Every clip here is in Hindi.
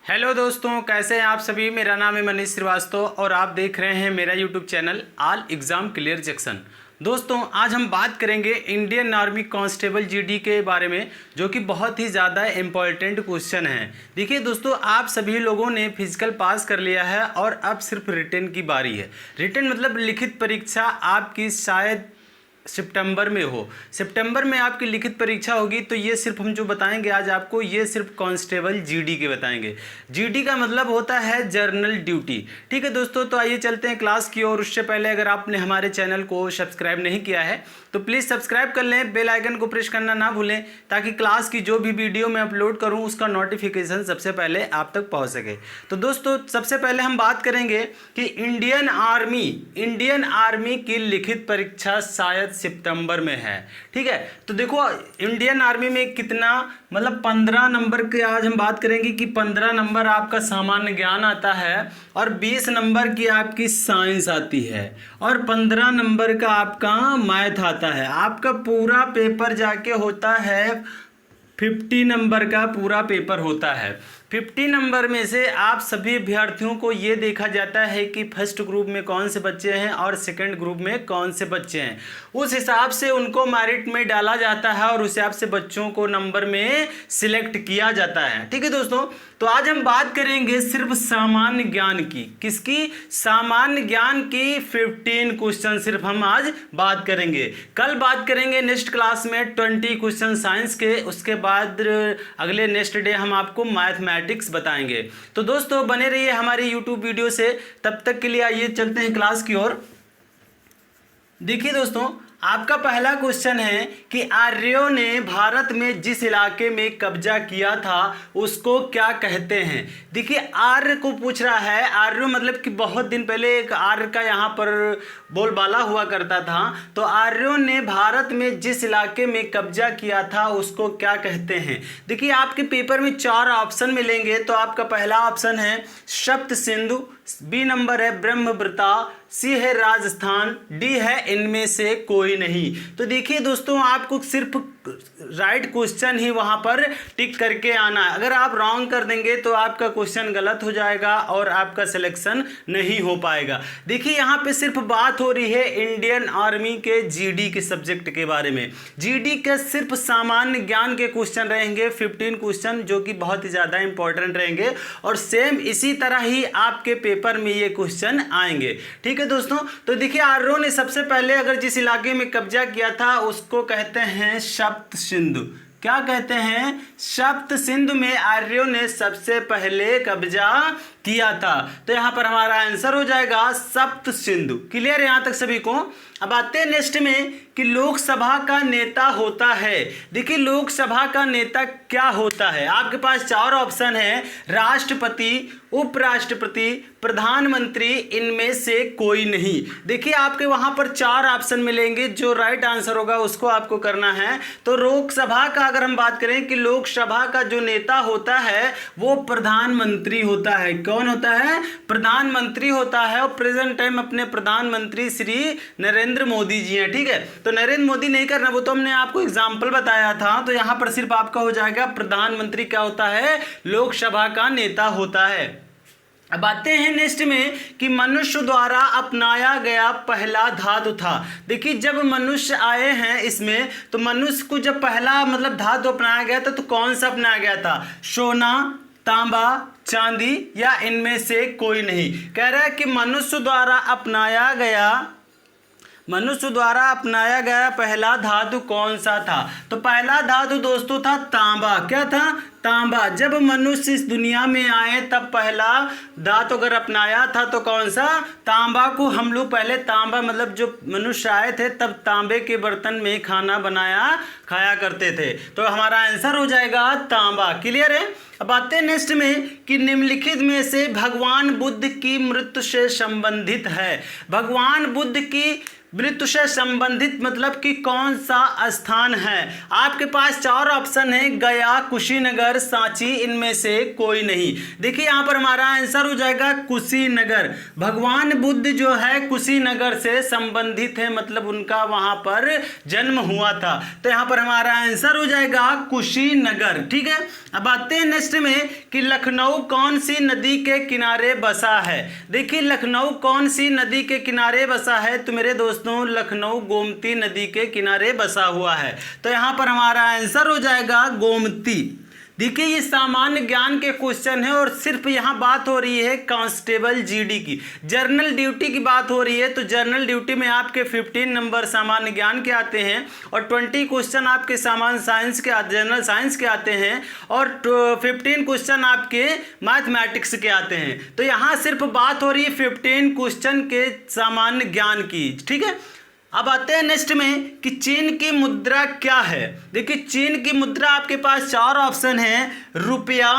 हेलो दोस्तों, कैसे हैं आप सभी। मेरा नाम है मनीष श्रीवास्तव और आप देख रहे हैं मेरा YouTube channel all exam clear junction. दोस्तों, आज हम बात करेंगे इंडियन आर्मी कांस्टेबल जीडी के बारे में, जो कि बहुत ही ज़्यादा इम्पॉर्टेंट क्वेश्चन है। देखिए दोस्तों, आप सभी लोगों ने फिजिकल पास कर लिया है और अब सिर्फ रिटन की बारी है। रिटन मतलब लिखित परीक्षा आपकी शायद सितंबर में हो। सितंबर में आपकी लिखित परीक्षा होगी। तो ये सिर्फ हम जो बताएंगे आज आपको, ये सिर्फ कांस्टेबल जीडी के बताएंगे। जीडी का मतलब होता है जर्नल ड्यूटी। ठीक है दोस्तों, तो आइए चलते हैं क्लास की ओर। उससे पहले अगर आपने हमारे चैनल को सब्सक्राइब नहीं किया है तो प्लीज़ सब्सक्राइब कर लें, बेल आइकन को प्रेस करना ना भूलें, ताकि क्लास की जो भी वीडियो मैं अपलोड करूं उसका नोटिफिकेशन सबसे पहले आप तक पहुंच सके। तो दोस्तों, सबसे पहले हम बात करेंगे कि इंडियन आर्मी की लिखित परीक्षा शायद सितंबर में है। ठीक है, तो देखो इंडियन आर्मी में कितना मतलब 15 नंबर के आज हम बात करेंगे कि 15 नंबर आपका सामान्य ज्ञान आता है और 20 नंबर की आपकी साइंस आती है और 15 नंबर का आपका मैथ आता है। आपका पूरा पेपर जाके होता है 50 नंबर का पूरा पेपर होता है। 50 नंबर में से आप सभी अभ्यर्थियों को ये देखा जाता है कि फर्स्ट ग्रुप में कौन से बच्चे हैं और सेकंड ग्रुप में कौन से बच्चे हैं। उस हिसाब से उनको मेरिट में डाला जाता है और उस हिसाब से बच्चों को नंबर में सिलेक्ट किया जाता है। ठीक है दोस्तों, तो आज हम बात करेंगे सिर्फ सामान्य ज्ञान की। किसकी? सामान्य ज्ञान की 15 क्वेश्चन सिर्फ हम आज बात करेंगे। कल बात करेंगे नेक्स्ट क्लास में 20 क्वेश्चन साइंस के। उसके बाद अगले नेक्स्ट डे हम आपको मैथमेटिक्स बताएंगे। तो दोस्तों, बने रहिए हमारी यूट्यूब वीडियो से। तब तक के लिए आइए चलते हैं क्लास की ओर। देखिए दोस्तों, आपका पहला क्वेश्चन है कि आर्यों ने भारत में जिस इलाके में कब्जा किया था उसको क्या कहते हैं। देखिए, आर्य को पूछ रहा है। आर्य मतलब कि बहुत दिन पहले एक आर्य का यहाँ पर बोलबाला हुआ करता था। तो आर्यों ने भारत में जिस इलाके में कब्जा किया था उसको क्या कहते हैं। देखिए, आपके पेपर में 4 ऑप्शन मिलेंगे। तो आपका पहला ऑप्शन है सप्त सिंधु, बी नंबर है ब्रह्मवृता, सी है राजस्थान, डी है इनमें से कोई नहीं। तो देखिए दोस्तों, आपको सिर्फ राइट क्वेश्चन ही वहां पर टिक करके आना है। अगर आप रॉन्ग कर देंगे तो आपका क्वेश्चन गलत हो जाएगा और आपका सिलेक्शन नहीं हो पाएगा। देखिए, यहाँ पे सिर्फ बात हो रही है इंडियन आर्मी के जीडी के सब्जेक्ट के बारे में। जीडी के सिर्फ सामान्य ज्ञान के क्वेश्चन रहेंगे 15 क्वेश्चन, जो कि बहुत ही ज़्यादा इंपॉर्टेंट रहेंगे और सेम इसी तरह ही आपके पेपर में ये क्वेश्चन आएंगे। ठीक है दोस्तों, तो देखिए आर्यों ने सबसे पहले अगर जिस इलाके में कब्जा किया था उसको कहते हैं सप्त सिंधु। क्या कहते हैं? सप्त सिंधु में आर्यों ने सबसे पहले कब्जा किया था। तो यहां पर हमारा आंसर हो जाएगा सप्त सिंधु। क्लियर है यहां तक सभी को? अब आते हैं नेक्स्ट में कि लोकसभा का नेता होता है। देखिए, लोकसभा का नेता क्या होता है। आपके पास 4 ऑप्शन है, राष्ट्रपति, उपराष्ट्रपति, प्रधानमंत्री, इनमें से कोई नहीं। देखिए, आपके वहां पर 4 ऑप्शन मिलेंगे। जो राइट आंसर होगा उसको आपको करना है। तो लोकसभा का अगर हम बात करें कि लोकसभा का जो नेता होता है वो प्रधानमंत्री होता है। कौन होता है? प्रधानमंत्री होता है। और प्रेजेंट टाइम अपने प्रधानमंत्री श्री नरेंद्र मोदी जी हैं। ठीक है, तो नरेंद्र मोदी नहीं करना, वो तो हमने आपको एग्जाम्पल बताया था। तो यहां पर सिर्फ आपका हो जाएगा प्रधानमंत्री क्या होता है? लोकसभा का नेता होता है। अब आते हैं नेक्स्ट में कि मनुष्य द्वारा अपनाया गया पहला धातु था। देखिए, जब मनुष्य आए हैं इसमें, तो मनुष्य को जब पहला मतलब धातु अपनाया गया था तो कौन सा अपनाया गया था? सोना, तांबा, चांदी या इनमें से कोई नहीं। कह रहा है कि मनुष्य द्वारा अपनाया गया पहला धातु कौन सा था। तो पहला धातु दोस्तों था तांबा। क्या था? तांबा। जब मनुष्य इस दुनिया में आए तब पहला धातु अगर अपनाया था तो कौन सा? तांबा को हम लोग पहले तांबा मतलब जो मनुष्य आए थे तब तांबे के बर्तन में खाना खाया करते थे। तो हमारा आंसर हो जाएगा तांबा। क्लियर है? अब आते हैं नेक्स्ट में कि निम्नलिखित में से भगवान बुद्ध की मृत्यु से संबंधित है। भगवान बुद्ध की मृत्यु से संबंधित मतलब कि कौन सा स्थान है। आपके पास 4 ऑप्शन है, गया, कुशीनगर, सांची, इनमें से कोई नहीं। देखिए यहाँ पर हमारा आंसर हो जाएगा कुशीनगर। भगवान बुद्ध जो है कुशीनगर से संबंधित है, मतलब उनका वहां पर जन्म हुआ था। तो यहाँ पर हमारा आंसर हो जाएगा कुशीनगर। ठीक है, अब आते हैं नेक्स्ट में कि लखनऊ कौन सी नदी के किनारे बसा है। देखिए लखनऊ कौन सी नदी के किनारे बसा है, तो मेरे दोस्तों लखनऊ गोमती नदी के किनारे बसा हुआ है। तो यहाँ पर हमारा आंसर हो जाएगा गोमती। देखिए ये सामान्य ज्ञान के क्वेश्चन है और सिर्फ यहाँ बात हो रही है कांस्टेबल जीडी की, जर्नल ड्यूटी की बात हो रही है। तो जर्नल ड्यूटी में आपके 15 नंबर सामान्य ज्ञान के आते हैं और 20 क्वेश्चन आपके सामान्य साइंस के जनरल साइंस के आते हैं और 15 क्वेश्चन आपके मैथमेटिक्स के आते हैं। तो यहाँ सिर्फ बात हो रही है 15 क्वेश्चन के सामान्य ज्ञान की। ठीक है, अब आते हैं नेक्स्ट में कि चीन की मुद्रा क्या है। देखिए चीन की मुद्रा आपके पास 4 ऑप्शन है, रुपया,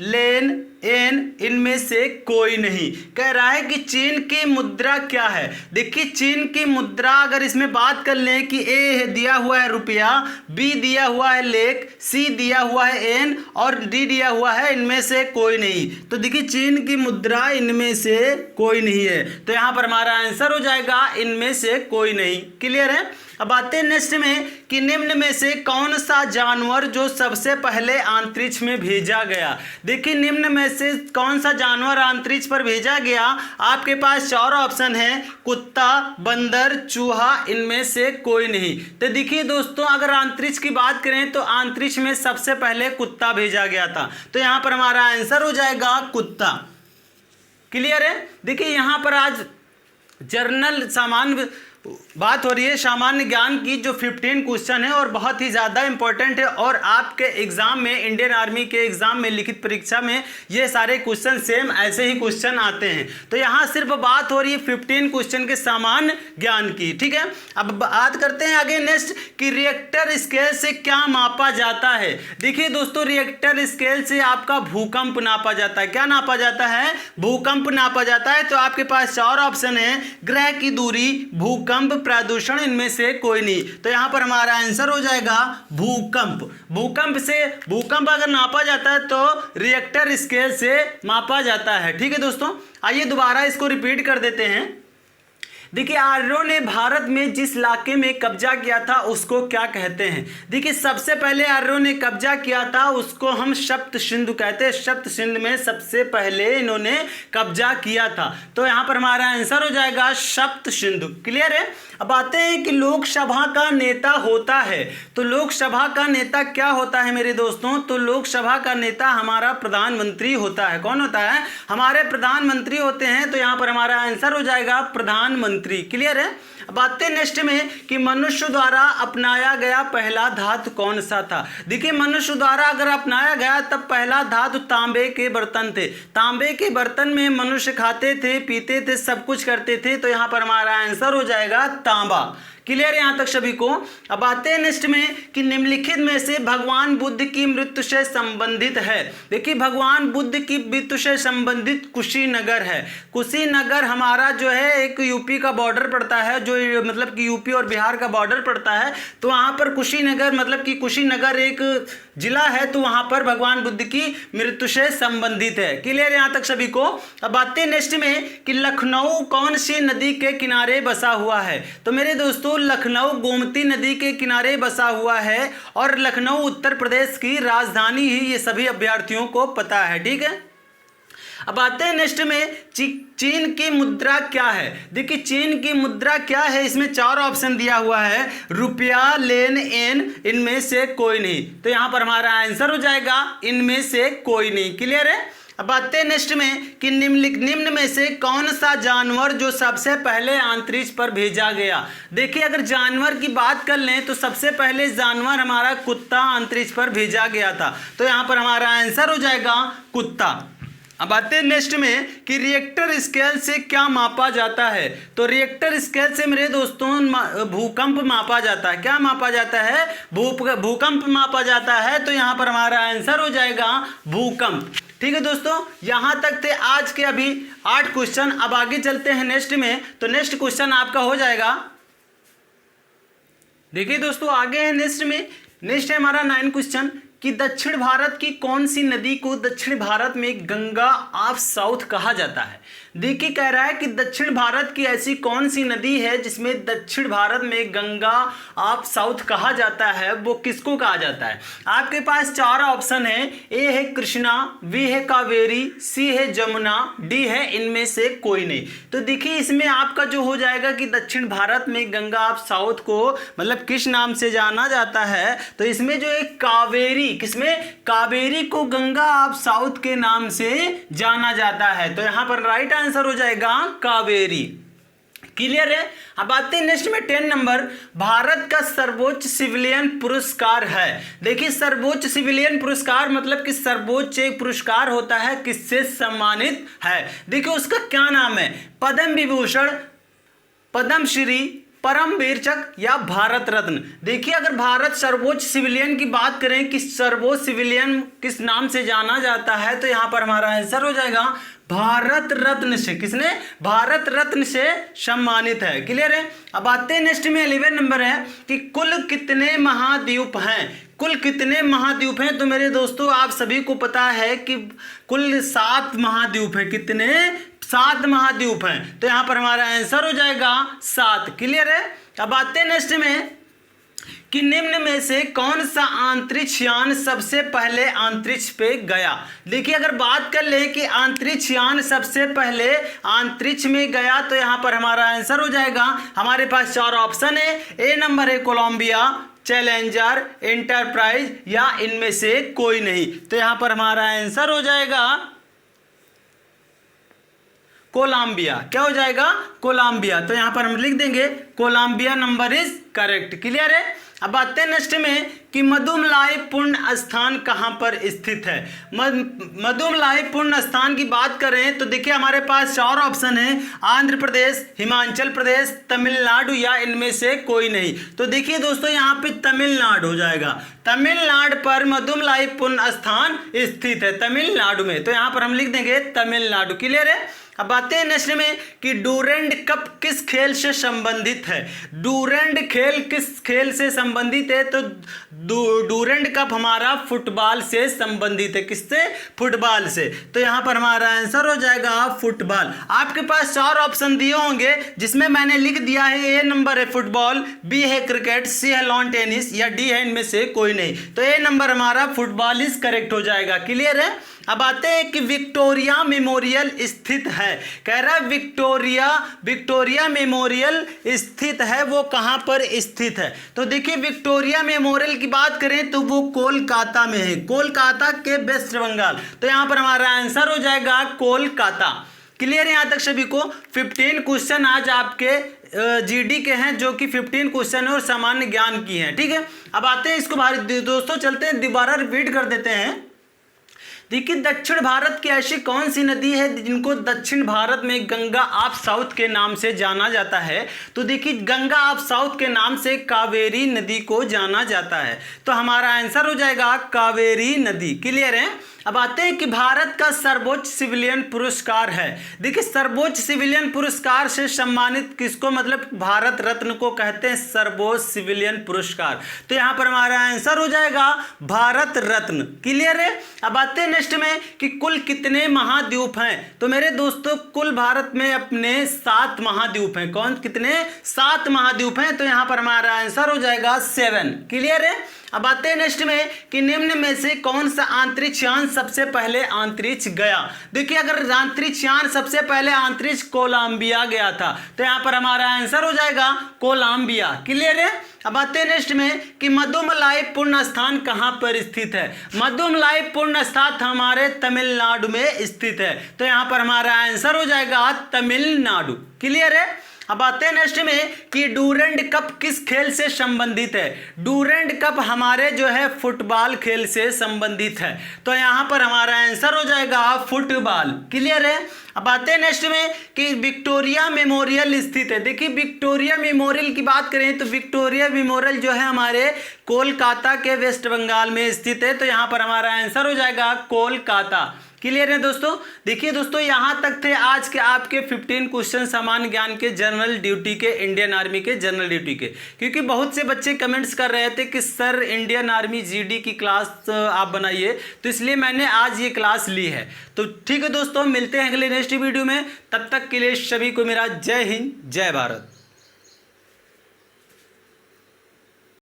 लेन, एन, इनमें से कोई नहीं। कह रहा है कि चीन की मुद्रा क्या है। देखिए चीन की मुद्रा अगर इसमें बात कर लें कि ए दिया हुआ है रुपया, बी दिया हुआ है लेक, सी दिया हुआ है एन और डी दिया हुआ है इनमें से कोई नहीं। तो देखिए चीन की मुद्रा इनमें से कोई नहीं है। तो यहाँ पर हमारा आंसर हो जाएगा इनमें से कोई नहीं। क्लियर है। अब आते हैं नेक्स्ट में कि निम्न में से कौन सा जानवर जो सबसे पहले अंतरिक्ष में भेजा गया। देखिए निम्न में से कौन सा जानवर अंतरिक्ष पर भेजा गया। आपके पास 4 ऑप्शन है, कुत्ता, बंदर, चूहा, इनमें से कोई नहीं। तो देखिए दोस्तों अगर अंतरिक्ष की बात करें तो अंतरिक्ष में सबसे पहले कुत्ता भेजा गया था। तो यहाँ पर हमारा आंसर हो जाएगा कुत्ता। क्लियर है। देखिए यहाँ पर आज जर्नल सामान्य बात हो रही है, सामान्य ज्ञान की जो 15 क्वेश्चन है और बहुत ही ज़्यादा इंपॉर्टेंट है और आपके एग्जाम में, इंडियन आर्मी के एग्जाम में, लिखित परीक्षा में ये सारे क्वेश्चन सेम ऐसे ही क्वेश्चन आते हैं। तो यहाँ सिर्फ बात हो रही है 15 क्वेश्चन के सामान्य ज्ञान की। ठीक है, अब बात करते हैं आगे नेक्स्ट कि रिएक्टर स्केल से क्या मापा जाता है। देखिए दोस्तों रिएक्टर स्केल से आपका भूकंप नापा जाता है। क्या नापा जाता है? भूकंप नापा जाता है। तो आपके पास 4 ऑप्शन है, ग्रह की दूरी, भूकंप, प्रदूषण, इनमें से कोई नहीं। तो यहां पर हमारा आंसर हो जाएगा भूकंप। भूकंप अगर नापा जाता है तो रिएक्टर स्केल से मापा जाता है। ठीक है दोस्तों, आइए दोबारा इसको रिपीट कर देते हैं। देखिए आर्यों ने भारत में जिस इलाके में कब्जा किया था उसको क्या कहते हैं। देखिए सबसे पहले आर्यों ने कब्जा किया था उसको हम सप्त सिंधु कहते हैं। सप्त सिंधु में सबसे पहले इन्होंने कब्जा किया था। तो यहाँ पर हमारा आंसर हो जाएगा सप्त सिंधु। क्लियर है। अब आते हैं कि लोकसभा का नेता होता है। तो लोकसभा का नेता क्या होता है मेरे दोस्तों? तो लोकसभा का नेता हमारा प्रधानमंत्री होता है। कौन होता है? हमारे प्रधानमंत्री होते हैं। तो यहाँ पर हमारा आंसर हो जाएगा प्रधानमंत्री। क्लियर है। अब आते हैं नेक्स्ट में कि मनुष्य द्वारा अपनाया गया पहला धातु कौन सा था। देखिए मनुष्य द्वारा अगर अपनाया गया तब पहला धातु तांबे के बर्तन थे। तांबे के बर्तन में मनुष्य खाते थे, पीते थे, सब कुछ करते थे। तो यहाँ पर हमारा आंसर हो जाएगा तांबा। क्लियर है यहाँ तक सभी को। अब आते हैं नेक्स्ट में कि निम्नलिखित में से भगवान बुद्ध की मृत्यु से संबंधित है। देखिए भगवान बुद्ध की मृत्यु से संबंधित कुशीनगर है। कुशीनगर हमारा जो है एक यूपी का बॉर्डर पड़ता है, जो मतलब कि यूपी और बिहार का बॉर्डर पड़ता है। तो वहाँ पर कुशीनगर मतलब कि कुशीनगर एक जिला है। तो वहाँ पर भगवान बुद्ध की मृत्यु से संबंधित है। क्लियर यहाँ तक सभी को। अब आते हैं नेक्स्ट में कि लखनऊ कौन सी नदी के किनारे बसा हुआ है। तो मेरे दोस्तों लखनऊ गोमती नदी के किनारे बसा हुआ है और लखनऊ उत्तर प्रदेश की राजधानी ही ये सभी अभ्यर्थियों को पता है। ठीक है। अब आते हैं नेक्स्ट में चीन की मुद्रा क्या है। देखिए चीन की मुद्रा क्या है, इसमें 4 ऑप्शन दिया हुआ है, रुपया, लेन, एन, इनमें से कोई नहीं। तो यहां पर हमारा आंसर हो जाएगा इनमें से कोई नहीं। क्लियर है। अब आते हैं नेक्स्ट में कि निम्न में से कौन सा जानवर जो सबसे पहले अंतरिक्ष पर भेजा गया। देखिए अगर जानवर की बात कर लें तो सबसे पहले जानवर हमारा कुत्ता अंतरिक्ष पर भेजा गया था। तो यहाँ पर हमारा आंसर हो जाएगा कुत्ता। अब आते हैं नेक्स्ट में कि रिएक्टर स्केल से क्या मापा जाता है। तो रिएक्टर स्केल से मेरे दोस्तों भूकंप मापा जाता है। क्या मापा जाता है? भूकंप मापा जाता है। तो यहाँ पर हमारा आंसर हो जाएगा भूकंप। ठीक है दोस्तों, यहाँ तक थे आज के अभी 8 क्वेश्चन। अब आगे चलते हैं नेक्स्ट में। तो नेक्स्ट क्वेश्चन आपका हो जाएगा देखिए दोस्तों आगे है नेक्स्ट है हमारा 9 क्वेश्चन कि दक्षिण भारत की कौन सी नदी को दक्षिण भारत में गंगा ऑफ साउथ कहा जाता है। देखिए कह रहा है कि दक्षिण भारत की ऐसी कौन सी नदी है जिसमें दक्षिण भारत में गंगा ऑफ साउथ कहा जाता है, वो किसको कहा जाता है। आपके पास 4 ऑप्शन है, ए है कृष्णा, बी है कावेरी, सी है जमुना, डी है इनमें से कोई नहीं। तो देखिए इसमें आपका जो हो जाएगा कि दक्षिण भारत में गंगा ऑफ साउथ को मतलब किस नाम से जाना जाता है, तो इसमें जो एक कावेरी, किसमें कावेरी को गंगा ऑफ साउथ के नाम से जाना जाता है। तो यहां पर राइट आंसर हो जाएगा कावेरी। क्लियर है। अब आते हैं नेक्स्ट में 10 नंबर, भारत का सर्वोच्च सिविलियन पुरस्कार है। देखिए सर्वोच्च सिविलियन पुरस्कार मतलब कि सर्वोच्च एक पुरस्कार होता है किससे सम्मानित है। देखिए उसका क्या नाम है, पद्म विभूषण, पद्मश्री, परमवीर चक्र या भारत रत्न। देखिए अगर भारत सर्वोच्च सिविलियन की बात करें कि सर्वोच्च सिविलियन किस नाम से जाना जाता है, तो यहां पर हमारा आंसर हो जाएगा भारत रत्न से। किसने, भारत रत्न से सम्मानित है। क्लियर है। अब आते हैं नेक्स्ट में 11 नंबर है कि कुल कितने महाद्वीप हैं। कुल कितने महाद्वीप हैं, तो मेरे दोस्तों आप सभी को पता है कि कुल 7 महाद्वीप हैं। कितने, 7 महाद्वीप हैं। तो यहां पर हमारा आंसर हो जाएगा 7। क्लियर है। अब आते हैं नेक्स्ट में कि निम्न में से कौन सा अंतरिक्ष यान सबसे पहले अंतरिक्ष पे गया। देखिए अगर बात कर ले कि अंतरिक्ष यान सबसे पहले अंतरिक्ष में गया, तो यहां पर हमारा आंसर हो जाएगा, हमारे पास 4 ऑप्शन है। ए नंबर है कोलंबिया, चैलेंजर, एंटरप्राइज या इनमें से कोई नहीं। तो यहां पर हमारा आंसर हो जाएगा कोलंबिया। क्या हो जाएगा, कोलंबिया। तो यहां पर हम लिख देंगे Colombia number is correct. Clear है। अब आते हैं नेक्स्ट में कि मधुमलाई पुण्य स्थान कहां पर स्थित है। मधुमलाई पुण्य स्थान की बात करें तो देखिए हमारे पास 4 ऑप्शन है, आंध्र प्रदेश, हिमाचल प्रदेश, तमिलनाडु या इनमें से कोई नहीं। तो देखिए दोस्तों यहाँ पे तमिलनाडु हो जाएगा। तमिलनाडु पर मधुमलाई पुण्य स्थान स्थित है, तमिलनाडु में। तो यहाँ पर हम लिख देंगे तमिलनाडु। क्लियर है। अब आते हैं नेक्स्ट में कि डूरेंट कप किस खेल से संबंधित है। डूरेंट खेल किस खेल से संबंधित है, तो डूरेंट कप हमारा फुटबॉल से संबंधित है। किससे, फुटबॉल से। तो यहां पर हमारा आंसर हो जाएगा फुटबॉल। आपके पास 4 ऑप्शन दिए होंगे जिसमें मैंने लिख दिया है, ए नंबर है फुटबॉल, बी है क्रिकेट, सी है लॉन टेनिस या डी है इनमें से कोई नहीं। तो ए नंबर हमारा फुटबॉल इज करेक्ट हो जाएगा। क्लियर है। अब आते हैं कि विक्टोरिया मेमोरियल स्थित है। कह रहा है विक्टोरिया मेमोरियल स्थित है, वो कहां पर स्थित है। तो देखिए विक्टोरिया मेमोरियल की बात करें तो वो कोलकाता में है, कोलकाता के वेस्ट बंगाल। तो यहां पर हमारा आंसर हो जाएगा कोलकाता। क्लियर है यहां तक सभी को। 15 क्वेश्चन आज आपके जीडी के हैं, जो कि 15 क्वेश्चन है और सामान्य ज्ञान की हैं। ठीक है। अब आते हैं इसको दोस्तों चलते हैं, दोबारा रिपीट कर देते हैं। देखिए दक्षिण भारत की ऐसी कौन सी नदी है जिनको दक्षिण भारत में गंगा ऑफ साउथ के नाम से जाना जाता है। तो देखिए गंगा ऑफ साउथ के नाम से कावेरी नदी को जाना जाता है। तो हमारा आंसर हो जाएगा कावेरी नदी। क्लियर है। अब आते हैं कि भारत का सर्वोच्च सिविलियन पुरस्कार है। देखिए सर्वोच्च सिविलियन पुरस्कार से सम्मानित किसको, मतलब भारत रत्न को कहते हैं सर्वोच्च सिविलियन पुरस्कार। तो यहां पर हमारा आंसर हो जाएगा भारत रत्न। क्लियर है। अब आते हैं नेक्स्ट में कि कुल कितने महाद्वीप हैं। तो मेरे दोस्तों कुल भारत में अपने 7 महाद्वीप हैं। कौन कितने, 7 महाद्वीप हैं। तो यहां पर हमारा आंसर हो जाएगा 7। क्लियर है। अब आते हैं नेक्स्ट में कि निम्न में से कौन सा अंतरिक्ष यान सबसे पहले अंतरिक्ष गया। देखिए अगर अंतरिक्ष यान सबसे पहले अंतरिक्ष कोलंबिया गया था, तो यहां पर हमारा आंसर हो जाएगा कोलंबिया। क्लियर है। अब आते हैं नेक्स्ट में कि मधुमलाई पुण्य स्थान कहां पर स्थित है। मधुमलाई पुण्य स्थान हमारे तमिलनाडु में स्थित है। तो यहां पर हमारा आंसर हो जाएगा तमिलनाडु। क्लियर है। अब आते हैं नेक्स्ट में कि डूरेंट कप किस खेल से संबंधित है। डूरेंट कप हमारे जो है फुटबॉल खेल से संबंधित है। तो यहां पर हमारा आंसर हो जाएगा फुटबॉल। क्लियर है। अब आते हैं नेक्स्ट में कि विक्टोरिया मेमोरियल स्थित है। देखिए विक्टोरिया मेमोरियल की बात करें तो विक्टोरिया मेमोरियल जो है हमारे कोलकाता के वेस्ट बंगाल में स्थित है। तो यहां पर हमारा आंसर हो जाएगा कोलकाता। क्लियर है दोस्तों। देखिए दोस्तों, यहाँ तक थे आज के आपके 15 क्वेश्चन सामान्य ज्ञान के जनरल ड्यूटी के, इंडियन आर्मी के जनरल ड्यूटी के। क्योंकि बहुत से बच्चे कमेंट्स कर रहे थे कि सर इंडियन आर्मी जीडी की क्लास आप बनाइए, तो इसलिए मैंने आज ये क्लास ली है। तो ठीक है दोस्तों, मिलते हैं अगले नेक्स्ट वीडियो में। तब तक के लिए सभी को मेरा जय हिंद, जय भारत।